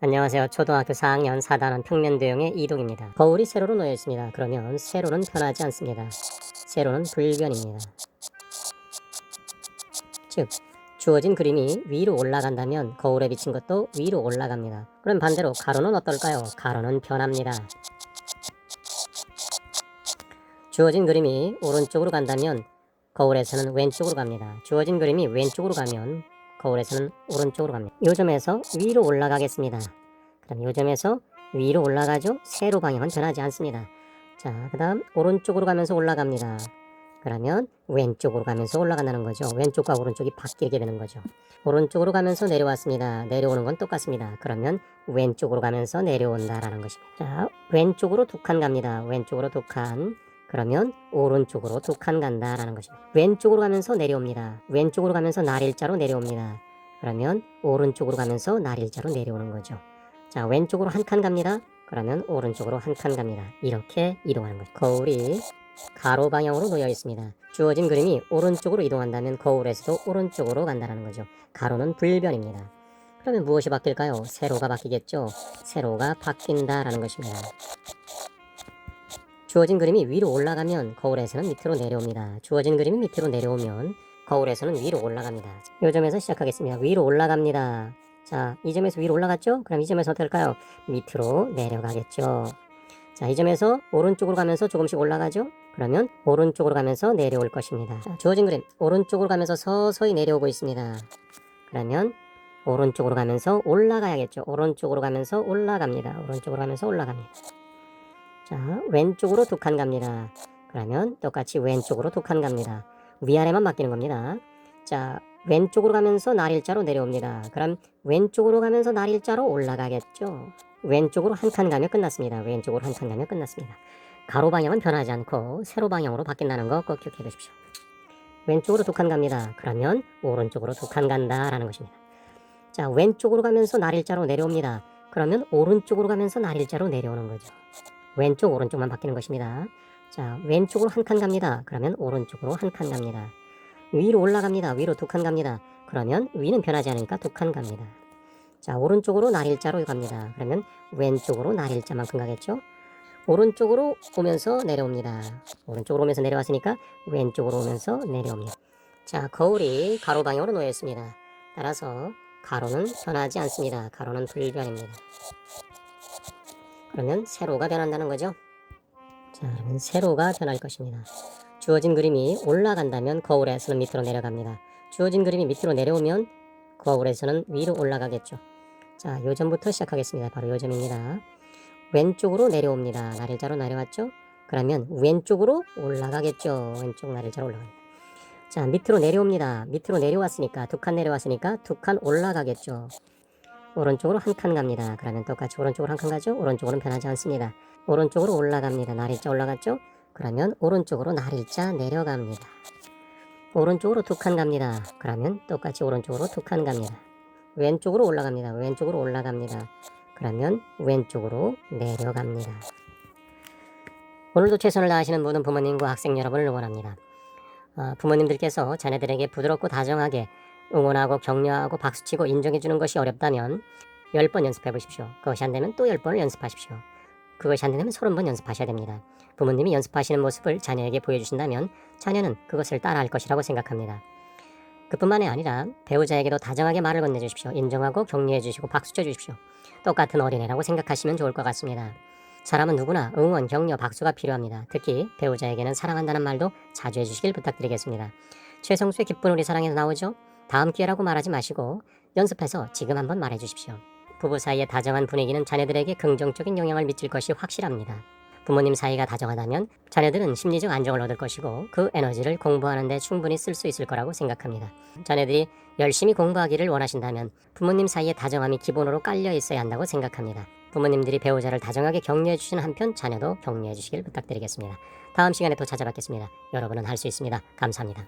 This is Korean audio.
안녕하세요. 초등학교 4학년 4단원 평면도형의 이동입니다. 거울이 세로로 놓여 있습니다. 그러면 세로는 변하지 않습니다. 세로는 불변입니다. 즉 주어진 그림이 위로 올라간다면 거울에 비친 것도 위로 올라갑니다. 그럼 반대로 가로는 어떨까요? 가로는 변합니다. 주어진 그림이 오른쪽으로 간다면 거울에서는 왼쪽으로 갑니다. 주어진 그림이 왼쪽으로 가면 거울에서는 오른쪽으로 갑니다. 이 점에서 위로 올라가겠습니다. 그럼 이 점에서 위로 올라가죠? 세로 방향은 변하지 않습니다. 자, 그 다음 오른쪽으로 가면서 올라갑니다. 그러면 왼쪽으로 가면서 올라간다는 거죠. 왼쪽과 오른쪽이 바뀌게 되는 거죠. 오른쪽으로 가면서 내려왔습니다. 내려오는 건 똑같습니다. 그러면 왼쪽으로 가면서 내려온다라는 것입니다. 자, 왼쪽으로 두 칸 갑니다. 왼쪽으로 두 칸. 그러면 오른쪽으로 두 칸 간다라는 것입니다. 왼쪽으로 가면서 내려옵니다. 왼쪽으로 가면서 날일자로 내려옵니다. 그러면 오른쪽으로 가면서 날일자로 내려오는 거죠. 자, 왼쪽으로 한 칸 갑니다. 그러면 오른쪽으로 한 칸 갑니다. 이렇게 이동하는 거죠. 거울이 가로 방향으로 놓여 있습니다. 주어진 그림이 오른쪽으로 이동한다면 거울에서도 오른쪽으로 간다는 거죠. 가로는 불변입니다. 그러면 무엇이 바뀔까요? 세로가 바뀌겠죠. 세로가 바뀐다라는 것입니다. 주어진 그림이 위로 올라가면 거울에서는 밑으로 내려옵니다. 주어진 그림이 밑으로 내려오면 거울에서는 위로 올라갑니다. 이 점에서 시작하겠습니다. 위로 올라갑니다. 자, 이 점에서 위로 올라갔죠? 그럼 이 점에서 어떨까요? 밑으로 내려가겠죠. 자, 이 점에서 오른쪽으로 가면서 조금씩 올라가죠? 그러면 오른쪽으로 가면서 내려올 것입니다. 자, 주어진 그림 오른쪽으로 가면서 서서히 내려오고 있습니다. 그러면 오른쪽으로 가면서 올라가야겠죠. 오른쪽으로 가면서 올라갑니다. 오른쪽으로 가면서 올라갑니다. 자, 왼쪽으로 두 칸 갑니다. 그러면 똑같이 왼쪽으로 두 칸 갑니다. 위아래만 바뀌는 겁니다. 자, 왼쪽으로 가면서 날일자로 내려옵니다. 그럼 왼쪽으로 가면서 날일자로 올라가겠죠. 왼쪽으로 한 칸 가면 끝났습니다. 왼쪽으로 한 칸 가면 끝났습니다. 가로 방향은 변하지 않고 세로 방향으로 바뀐다는 거 꼭 기억해 두십시오. 왼쪽으로 두 칸 갑니다. 그러면 오른쪽으로 두 칸 간다라는 것입니다. 자, 왼쪽으로 가면서 날일자로 내려옵니다. 그러면 오른쪽으로 가면서 날일자로 내려오는 거죠. 왼쪽 오른쪽만 바뀌는 것입니다. 자, 왼쪽으로 한 칸 갑니다. 그러면 오른쪽으로 한 칸 갑니다. 위로 올라갑니다. 위로 두 칸 갑니다. 그러면 위는 변하지 않으니까 두 칸 갑니다. 자, 오른쪽으로 날일자로 갑니다. 그러면 왼쪽으로 날일자만큼 가겠죠. 오른쪽으로 오면서 내려옵니다. 오른쪽으로 오면서 내려왔으니까 왼쪽으로 오면서 내려옵니다. 자, 거울이 가로 방향으로 놓여 있습니다. 따라서 가로는 변하지 않습니다. 가로는 불변입니다. 그러면 세로가 변한다는 거죠. 자, 그러면 세로가 변할 것입니다. 주어진 그림이 올라간다면 거울에서는 밑으로 내려갑니다. 주어진 그림이 밑으로 내려오면 거울에서는 위로 올라가겠죠. 자, 요 점부터 시작하겠습니다. 바로 요 점입니다. 왼쪽으로 내려옵니다. 날일자로 내려왔죠? 그러면 왼쪽으로 올라가겠죠. 왼쪽 날일자로 올라갑니다. 자, 밑으로 내려옵니다. 밑으로 내려왔으니까 두 칸 내려왔으니까 두 칸 올라가겠죠. 오른쪽으로 한 칸 갑니다. 그러면 똑같이 오른쪽으로 한 칸 가죠? 오른쪽으로는 변하지 않습니다. 오른쪽으로 올라갑니다. 날일자 올라갔죠? 그러면 오른쪽으로 날일자 내려갑니다. 오른쪽으로 두 칸 갑니다. 그러면 똑같이 오른쪽으로 두 칸 갑니다. 왼쪽으로 올라갑니다. 왼쪽으로 올라갑니다. 그러면 왼쪽으로 내려갑니다. 오늘도 최선을 다하시는 모든 부모님과 학생 여러분을 응원합니다. 부모님들께서 자녀들에게 부드럽고 다정하게 응원하고 격려하고 박수치고 인정해주는 것이 어렵다면 10번 연습해 보십시오. 그것이 안 되면 또 10번을 연습하십시오. 그것이 안 되면 30번 연습하셔야 됩니다. 부모님이 연습하시는 모습을 자녀에게 보여주신다면 자녀는 그것을 따라할 것이라고 생각합니다. 그뿐만이 아니라 배우자에게도 다정하게 말을 건네주십시오. 인정하고 격려해주시고 박수쳐주십시오. 똑같은 어린애라고 생각하시면 좋을 것 같습니다. 사람은 누구나 응원, 격려, 박수가 필요합니다. 특히 배우자에게는 사랑한다는 말도 자주 해주시길 부탁드리겠습니다. 최성수의 기쁜 우리 사랑에서 나오죠? 다음 기회라고 말하지 마시고 연습해서 지금 한번 말해주십시오. 부부 사이의 다정한 분위기는 자녀들에게 긍정적인 영향을 미칠 것이 확실합니다. 부모님 사이가 다정하다면 자녀들은 심리적 안정을 얻을 것이고 그 에너지를 공부하는 데 충분히 쓸 수 있을 거라고 생각합니다. 자녀들이 열심히 공부하기를 원하신다면 부모님 사이의 다정함이 기본으로 깔려 있어야 한다고 생각합니다. 부모님들이 배우자를 다정하게 격려해 주시는 한편 자녀도 격려해 주시길 부탁드리겠습니다. 다음 시간에 또 찾아뵙겠습니다. 여러분은 할 수 있습니다. 감사합니다.